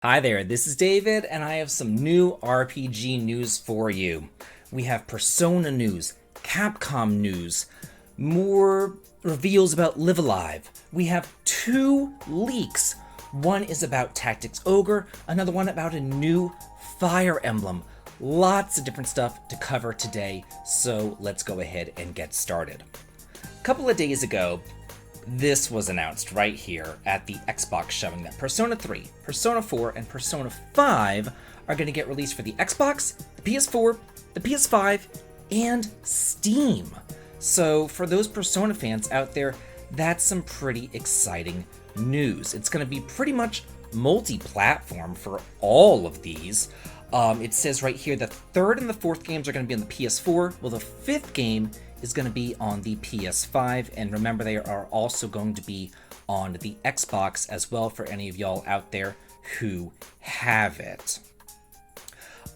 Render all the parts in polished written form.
Hi there, this is David, and I have some new RPG news for you. We have Persona news, Capcom news, more reveals about Live Alive. We have two leaks. One is about Tactics Ogre, another one about a new Fire Emblem. Lots of different stuff to cover today, so let's go ahead and get started. A couple of days ago, this was announced right here at the Xbox showing that Persona 3, Persona 4, and Persona 5 are going to get released for the Xbox, the PS4, the PS5, and Steam. So for those Persona fans out there, that's some pretty exciting news. It's going to be pretty much multi-platform for all of these. It says right here the third and the fourth games are going to be on the PS4, while the fifth game is going to be on the PS5, and remember they are also going to be on the Xbox as well for any of y'all out there who have it.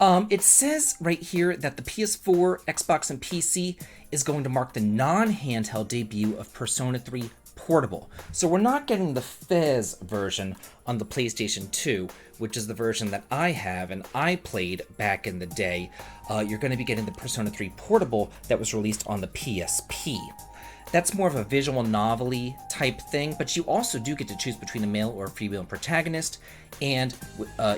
It says right here that the PS4, Xbox, and PC is going to mark the non-handheld debut of Persona 3 Portable. So we're not getting the Fez version on the PlayStation 2, which is the version that I have and I played back in the day. You're going to be getting the Persona 3 Portable that was released on the PSP. That's more of a visual novelty type thing, but you also do get to choose between a male or a female protagonist, and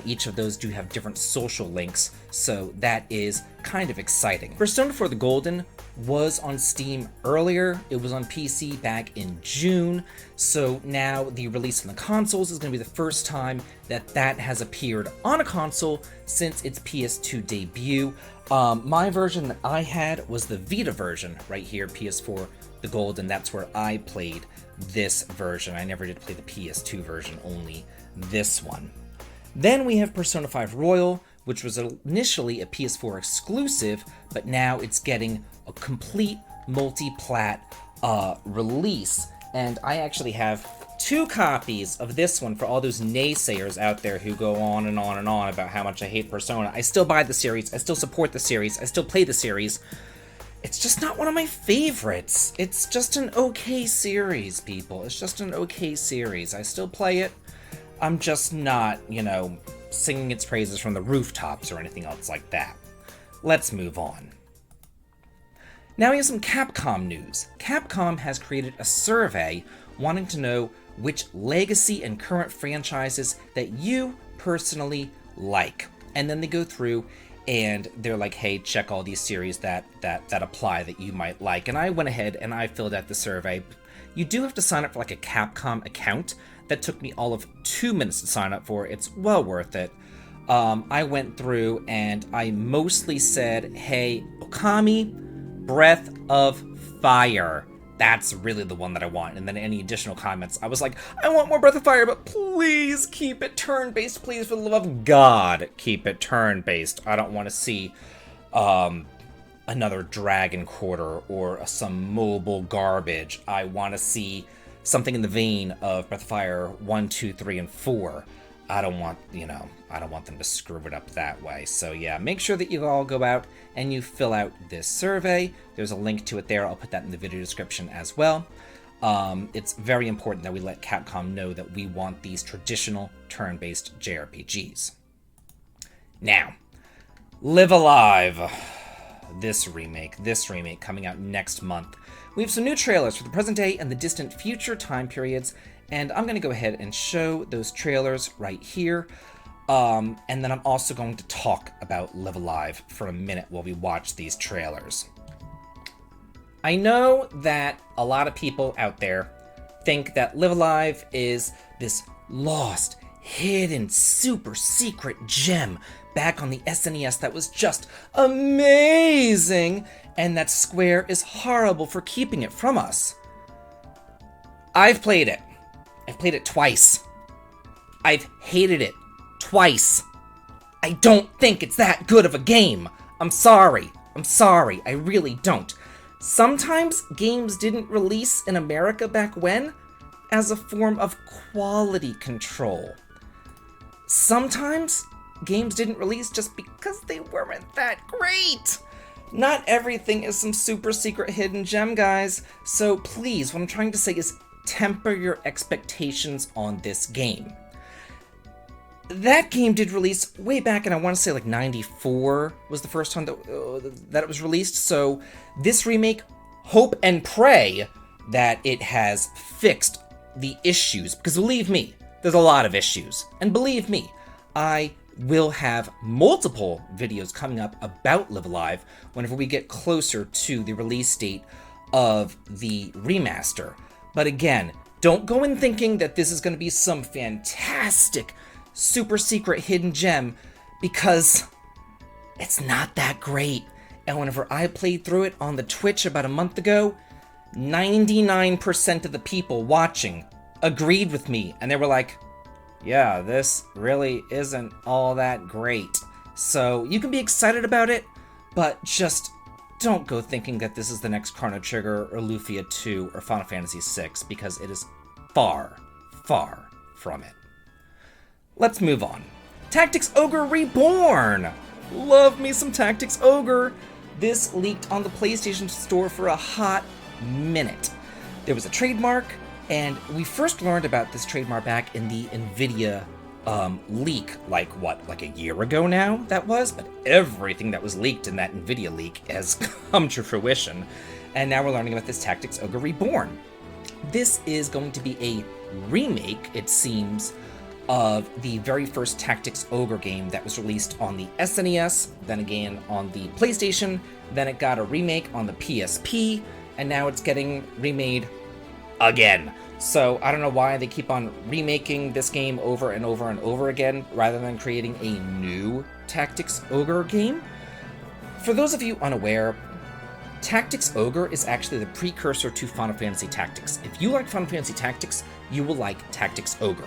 each of those do have different social links, so that is kind of exciting. Persona 4 the Golden was on Steam earlier. It was on PC back in June, so now the release on the consoles is going to be the first time that that has appeared on a console since its PS2 debut. My version that I had was the Vita version right here, PS4 the Gold, and that's where I played this version. I never did play the PS2 version, only this one. Then we have Persona 5 Royal, which was initially a PS4 exclusive, but now it's getting a complete multi-plat release. And I actually have two copies of this one for all those naysayers out there who go on and on and on about how much I hate Persona. I still buy the series, I still support the series, I still play the series. It's just not one of my favorites. It's just an okay series, people. It's just an okay series. I still play it. I'm just not, singing its praises from the rooftops or anything else like that. Let's move on. Now we have some Capcom news. Capcom has created a survey wanting to know which legacy and current franchises that you personally like. And then they go through and they're like, hey, check all these series that apply that you might like. And I went ahead and I filled out the survey. You do have to sign up for like a Capcom account. That took me all of 2 minutes to sign up for. It's well worth it. I went through and I mostly said, hey, Okami, Breath of Fire. That's really the one that I want. And then any additional comments, I was like, I want more Breath of Fire, but please keep it turn-based. Please, for the love of God, keep it turn-based. I don't want to see another Dragon Quarter or some mobile garbage. I want to see something in the vein of Breath of Fire 1, 2, 3, and 4. I don't want them to screw it up that way. So yeah, make sure that you all go out and you fill out this survey. There's a link to it there. I'll put that in the video description as well. It's very important that we let Capcom know that we want these traditional turn-based JRPGs. Now, Live Alive. This remake coming out next month. We have some new trailers for the present day and the distant future time periods, and I'm going to go ahead and show those trailers right here. And then I'm also going to talk about Live Alive for a minute while we watch these trailers. I know that a lot of people out there think that Live Alive is this lost, hidden, super secret gem back on the SNES that was just amazing, and that Square is horrible for keeping it from us. I've played it. I've played it twice. I've hated it twice. I don't think it's that good of a game. I'm sorry. I really don't. Sometimes games didn't release in America back when as a form of quality control. Sometimes games didn't release just because they weren't that great. Not everything is some super secret hidden gem, guys. So please, what I'm trying to say is temper your expectations on this game. that game did release way back, and I want to say like 94 was the first time that it was released. So this remake, hope and pray that it has fixed the issues, because believe me, there's a lot of issues. And believe me, I will have multiple videos coming up about Live Alive whenever we get closer to the release date of the remaster. But again, don't go in thinking that this is going to be some fantastic, super secret hidden gem, because it's not that great. And whenever I played through it on the Twitch about a month ago, 99% of the people watching agreed with me, and they were like, yeah, this really isn't all that great. So you can be excited about it, but just don't go thinking that this is the next Chrono Trigger or Lufia 2 or Final Fantasy VI, because it is far, far from it. Let's move on. Tactics Ogre Reborn! Love me some Tactics Ogre! This leaked on the PlayStation Store for a hot minute. There was a trademark, and we first learned about this trademark back in the NVIDIA leak, like a year ago now that was, but everything that was leaked in that NVIDIA leak has come to fruition, and now we're learning about this Tactics Ogre Reborn. This is going to be a remake, it seems, of the very first Tactics Ogre game that was released on the SNES, then again on the PlayStation, then it got a remake on the PSP, and now it's getting remade again. So I don't know why they keep on remaking this game over and over and over again, rather than creating a new Tactics Ogre game. For those of you unaware, Tactics Ogre is actually the precursor to Final Fantasy Tactics. If you like Final Fantasy Tactics, you will like Tactics Ogre.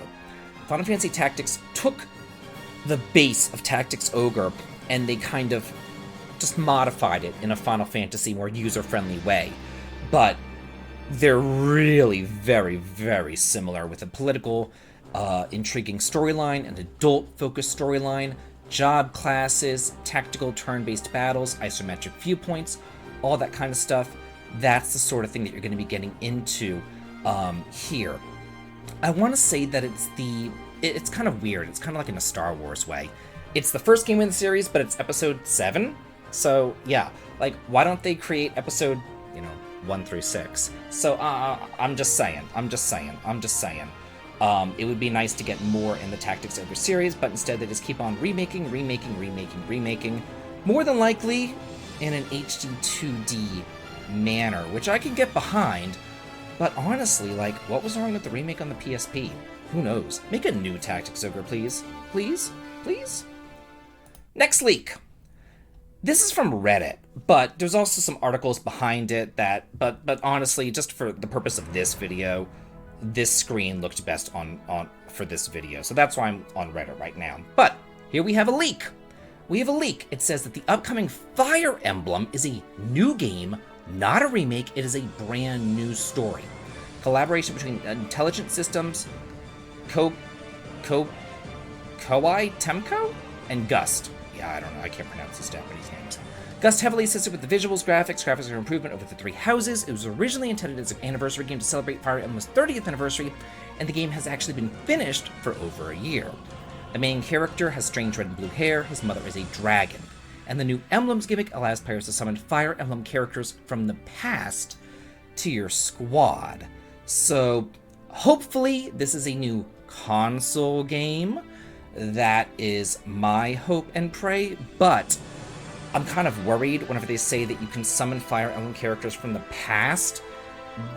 Final Fantasy Tactics took the base of Tactics Ogre and they kind of just modified it in a Final Fantasy more user-friendly way. But they're really very, very similar, with a political, intriguing storyline, an adult-focused storyline, job classes, tactical turn-based battles, isometric viewpoints, all that kind of stuff. That's the sort of thing that you're going to be getting into here. I want to say that it's kind of weird. It's kind of like in a Star Wars way. It's the first game in the series, but it's episode 7. So yeah, like, why don't they create episode, 1 through 6? So I'm just saying. It would be nice to get more in the Tactics Ogre series, but instead they just keep on remaking. More than likely in an HD 2D manner, which I can get behind. But honestly, like, what was wrong with the remake on the PSP? Who knows? Make a new Tactics Ogre, please. Please? Please? Next leak. This is from Reddit, but there's also some articles behind it but honestly, just for the purpose of this video, this screen looked best on for this video. So that's why I'm on Reddit right now. But here we have a leak. It says that the upcoming Fire Emblem is a new game, not a remake. It is a brand new story. Collaboration between Intelligent Systems, Koei Temco, and Gust. Yeah, I don't know. I can't pronounce these Japanese names. Gust heavily assisted with the visuals, graphics. Graphics are an improvement over the Three Houses. It was originally intended as an anniversary game to celebrate Fire Emblem's 30th anniversary, and the game has actually been finished for over a year. The main character has strange red and blue hair. His mother is a dragon. And the new Emblems gimmick allows players to summon Fire Emblem characters from the past to your squad. So, hopefully, this is a new console game. That is my hope and pray, but I'm kind of worried whenever they say that you can summon Fire Emblem characters from the past.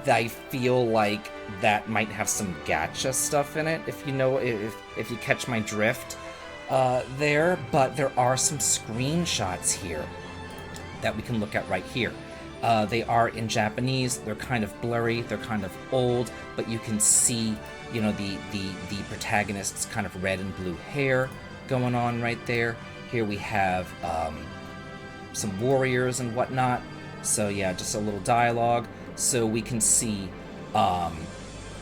I feel like that might have some gacha stuff in it, if you catch my drift there. But there are some screenshots here that we can look at right here. They are in Japanese. They're kind of blurry. They're kind of old, but you can see, the protagonist's kind of red and blue hair going on right there. Here we have some warriors and whatnot. So yeah, just a little dialogue. So we can see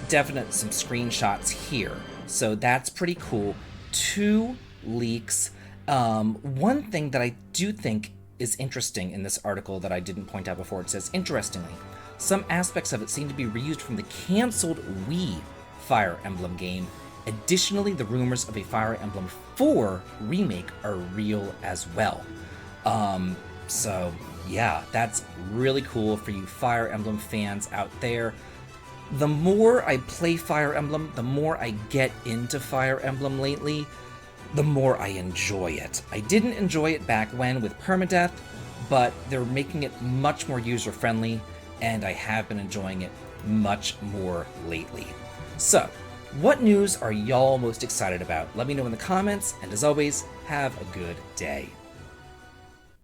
definite some screenshots here. So that's pretty cool. 2 leaks. One thing that I do think is interesting in this article that I didn't point out before, it says, interestingly, some aspects of it seem to be reused from the canceled Wii Fire Emblem game Additionally, the rumors of a Fire Emblem 4 remake are real as well. So yeah, that's really cool for you Fire Emblem fans out there. The more I play Fire Emblem, the more I get into Fire Emblem lately, the more I enjoy it. I didn't enjoy it back when with permadeath, but they're making it much more user-friendly, and I have been enjoying it much more lately. So, what news are y'all most excited about? Let me know in the comments, and as always, have a good day.